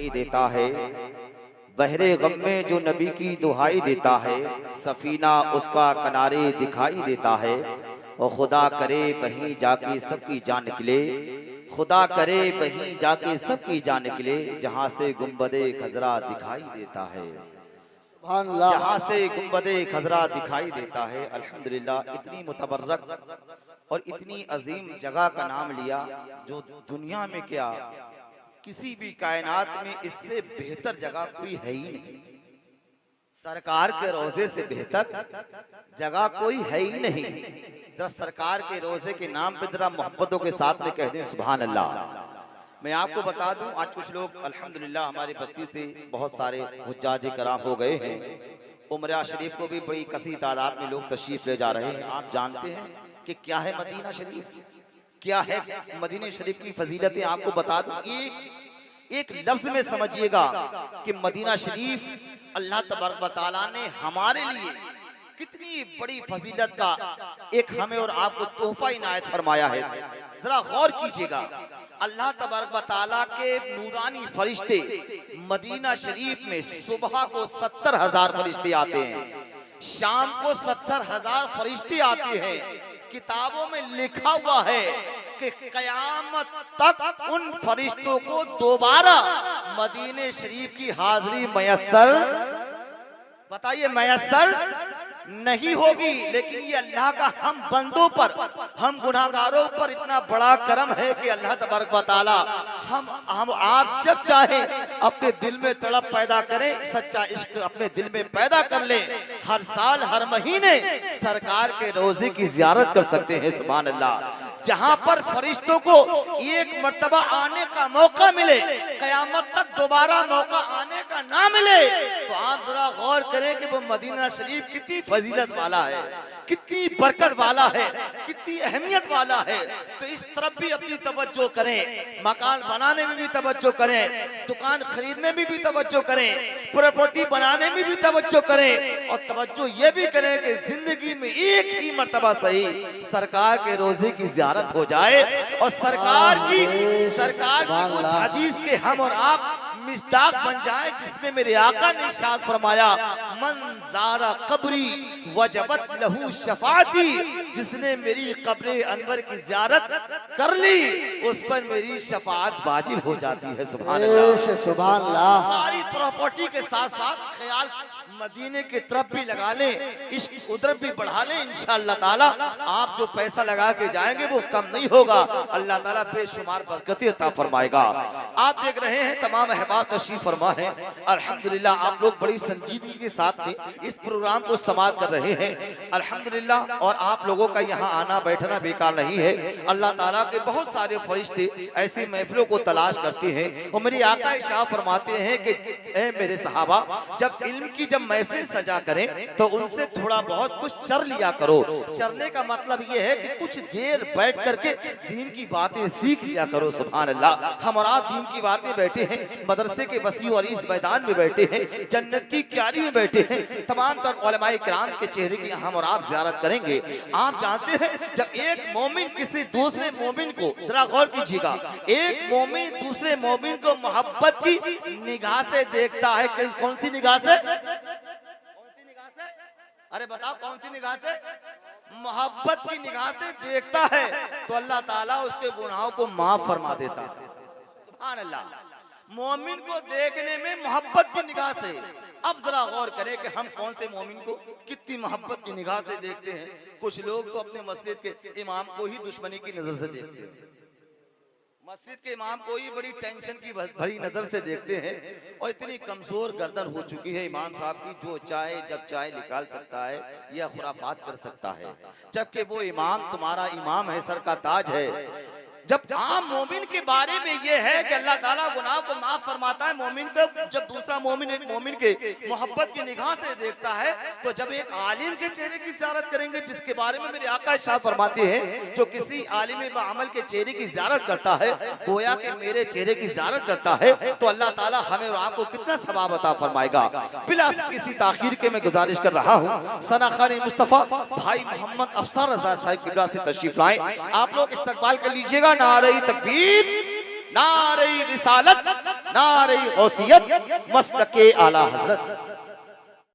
दिखाई देता है, बहरे गम में जो नबी की दुहाई देता है, सफीना उसका किनारे दिखाई देता है। और खुदा करे वहीं जाके सबकी जान निकले, खुदा करे वहीं जाके सबकी जान निकले, जहाँ से गुंबदे खजरा दिखाई देता है, जहाँ से गुंबदे खजरा दिखाई देता है। अल्हम्दुलिल्लाह, इतनी मुतबर्रक और इतनी अजीम जगह का नाम लिया जो दुनिया में क्या किसी भी कायनात में इससे बेहतर जगह कोई है ही नहीं। सरकार के रोजे से बेहतर जगह कोई है ही नहीं। जरा सरकार के रोजे के नाम पे जरा मोहब्बतों के साथ में कह दें सुभान अल्लाह। मैं आपको बता दूं, आज कुछ लोग अल्हम्दुलिल्लाह हमारी बस्ती से बहुत सारे हुज्जाज कराम हो गए हैं। उमरा शरीफ को भी बड़ी कसी तादाद में लोग तशरीफ ले जा रहे हैं। आप जानते हैं कि क्या है मदीना शरीफ, क्या है मदीना शरीफ की फजीलतें आपको बता दूं। एक लफ्ज में समझिएगा कि मदीना शरीफ अल्लाह तबारक व तआला ने हमारे लिए कितनी बड़ी फजीलत का एक हमें और आपको तोहफा इनायत फरमाया है। जरा गौर कीजिएगा, अल्लाह तबारक व तआला के नूरानी फरिश्ते मदीना शरीफ में सुबह को 70,000 फरिश्ते आते हैं, शाम को 70,000 फरिश्ते आते हैं। किताबों में लिखा हुआ है कि कयामत तक उन फरिश्तों को दोबारा मदीने शरीफ की हाजिरी मयस्सर, बताइए मयस्सर नहीं होगी। लेकिन ये अल्लाह का हम बंदों पर, हम गुनाहगारों पर इतना बड़ा करम है कि अल्लाह तबारक व तआला हम आप जब चाहें अपने दिल में तड़प पैदा करें, सच्चा इश्क अपने दिल में पैदा कर लें, हर साल हर महीने सरकार के रोजे की जियारत कर सकते हैं। सुभान अल्लाह। जहां पर फरिश्तों को एक मर्तबा आने का मौका मिले, कयामत तक दोबारा मौका आने का ना मिले, तो आप जरा गौर करें कि वो मदीना शरीफ कितनी फजीलत वाला है, कितनी बरकत वाला है, कितनी अहमियत वाला है। तो इस तरफ भी अपनी तवज्जो करें, मकान बनाने में भी तवज्जो करें, दुकान खरीदने में भी तवज्जो करें, प्रॉपर्टी बनाने में भी तवज्जो करें, और तवज्जो ये भी करें कि जिंदगी में एक ही मर्तबा सही सरकार के रोजे की जियारत हो जाए और सरकार की उस हदीस के हम और आप मिस्दाक बन जाए जिसमें मेरे आका ने इरशाद फरमाया, मन ज़ारा कब्री वजबत लहू शफाती, जिसने मेरी कब्र अनवर की ज़ियारत कर ली उस पर मेरी शफाअत वाजिब हो जाती है। सुभान अल्लाह, सुभान अल्लाह। सारी प्रॉपर्टी के साथ साथ ख्याल मदीने की तरफ भी लगा लें, इश्क उधर भी बढ़ा लें, इंशाअल्लाह ताला आप जो पैसा लगा के जाएंगे वो कम नहीं होगा। अल्लाह ताला बेशुमार बरकतें अता फरमाएगा। आप देख रहे हैं तमाम अहबाब तशरीफ फरमा है। अल्हम्दुलिल्लाह आप लोग बड़ी संजीदगी के साथ में इस प्रोग्राम को समाप्त कर रहे हैं। अल्हम्दुलिल्लाह, और आप लोगों का यहाँ आना बैठना बेकार नहीं है। अल्लाह ताला के बहुत सारे फरिश्ते ऐसी महफिलों को तलाश करते हैं और मेरे आका इरशाद फरमाते हैं कि ए मेरे सहाबा, जब इल्म की जब महफिल सजा करें तो उनसे थोड़ा बहुत कुछ चर लिया करो। चरने का मतलब ये है कि कुछ देर बैठ करके दीन की बातें सीख लिया करो। सुभान अल्लाह। हम और आप दीन की बातें बैठे हैं, मदरसे के वसी और इस मैदान में बैठे हैं, जन्नत की क्यारी में बैठे हैं, तमाम तर उलमाए किराम के चेहरे की हम और आप ज़ियारत करेंगे। आप जानते हैं जब एक मोमिन किसी दूसरे मोमिन को, जरा गौर कीजिएगा, एक मोमिन दूसरे मोमिन को मोहब्बत की निगाह से देखता है, कौन सी निगाह से? अरे बताओ कौन सी निगाह से? मोहब्बत की निगाह से देखता है तो अल्लाह ताला उसके गुनाहों को माफ फरमा देता है। सुभान अल्लाह। मोमिन को देखने में मोहब्बत की निगाह से, अब जरा गौर करें कि हम कौन से मोमिन को कितनी मोहब्बत की निगाह से देखते हैं। कुछ लोग तो अपने मस्जिद के इमाम को ही दुश्मनी की नजर से देखते हैं, मस्जिद के इमाम को ही बड़ी टेंशन की भरी नजर से देखते हैं, और इतनी कमजोर गर्दन हो चुकी है इमाम साहब की, जो चाहे जब चाहे निकाल सकता है या खुराफात कर सकता है, जबकि वो इमाम तुम्हारा इमाम है, सर का ताज है। जब आम मोमिन के बारे में ये है कि अल्लाह ताला गुनाह को माफ फरमाता है मोमिन को, जब दूसरा मोमिन एक मोमिन के मोहब्बत की निगाह से देखता है, तो जब एक आलिम के चेहरे की ज़ियारत करेंगे जिसके बारे में मेरे आका इरशाद फरमाते हैं, जो किसी आलिम बाअमल के चेहरे की ज़ियारत करता है गोया कि मेरे चेहरे की ज़ियारत करता है, तो अल्लाह ताला हमें और आपको कितना सवाब अता फरमाएगा। बिला किसी ताखीर के मैं गुजारिश कर रहा हूँ सना खान मुस्तफ़ा भाई मोहम्मद अफसर रज़ा साहिब किबला से तशरीफ लाएं। आप लोग इस्तकबाल कर लीजिएगा। नारे तकबीर, नारे रिसालत, नारे गौसियत, मस्तके आला हजरत।